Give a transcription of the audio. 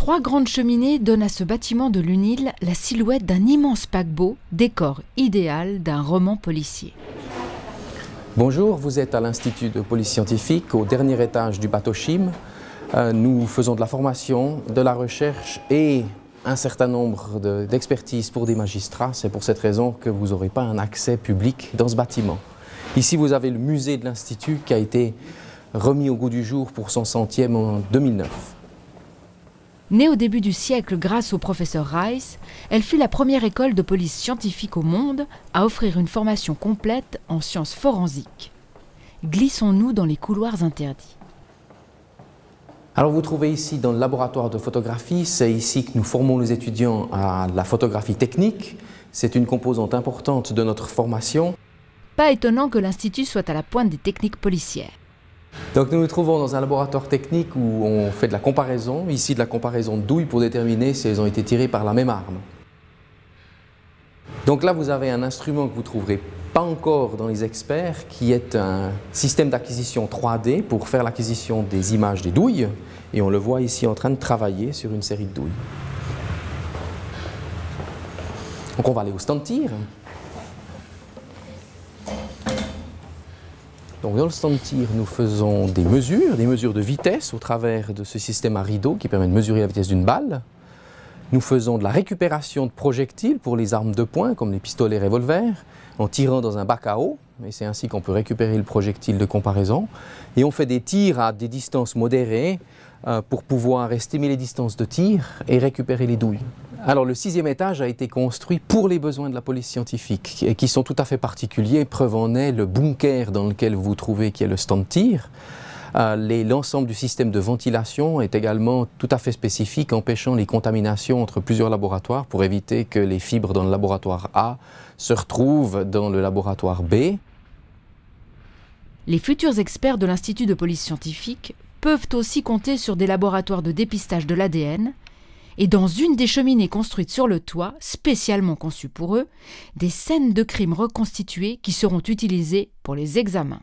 3 grandes cheminées donnent à ce bâtiment de l'UNIL la silhouette d'un immense paquebot, décor idéal d'un roman policier. Bonjour, vous êtes à l'Institut de police scientifique, au dernier étage du bateau Chim. Nous faisons de la formation, de la recherche et un certain nombre d'expertises pour des magistrats. C'est pour cette raison que vous n'aurez pas un accès public dans ce bâtiment. Ici, vous avez le musée de l'Institut qui a été remis au goût du jour pour son 100e en 2009. Née au début du siècle grâce au professeur Rice, elle fut la première école de police scientifique au monde à offrir une formation complète en sciences forensiques. Glissons-nous dans les couloirs interdits. Alors vous trouvez ici dans le laboratoire de photographie, c'est ici que nous formons les étudiants à la photographie technique. C'est une composante importante de notre formation. Pas étonnant que l'Institut soit à la pointe des techniques policières. Donc nous nous trouvons dans un laboratoire technique où on fait de la comparaison, ici de la comparaison de douilles pour déterminer si elles ont été tirées par la même arme. Donc là vous avez un instrument que vous ne trouverez pas encore dans les experts, qui est un système d'acquisition 3D pour faire l'acquisition des images des douilles. Et on le voit ici en train de travailler sur une série de douilles. Donc on va aller au stand de tir. Donc dans le stand de tir, nous faisons des mesures de vitesse au travers de ce système à rideau qui permet de mesurer la vitesse d'une balle. Nous faisons de la récupération de projectiles pour les armes de poing, comme les pistolets revolvers, en tirant dans un bac à eau, et c'est ainsi qu'on peut récupérer le projectile de comparaison. Et on fait des tirs à des distances modérées pour pouvoir estimer les distances de tir et récupérer les douilles. Alors le 6e étage a été construit pour les besoins de la police scientifique, et qui sont tout à fait particuliers. Preuve en est le bunker dans lequel vous vous trouvez, qui est le stand de tir. L'ensemble du système de ventilation est également tout à fait spécifique, empêchant les contaminations entre plusieurs laboratoires pour éviter que les fibres dans le laboratoire A se retrouvent dans le laboratoire B. Les futurs experts de l'Institut de police scientifique peuvent aussi compter sur des laboratoires de dépistage de l'ADN et dans une des cheminées construites sur le toit, spécialement conçues pour eux, des scènes de crimes reconstituées qui seront utilisées pour les examens.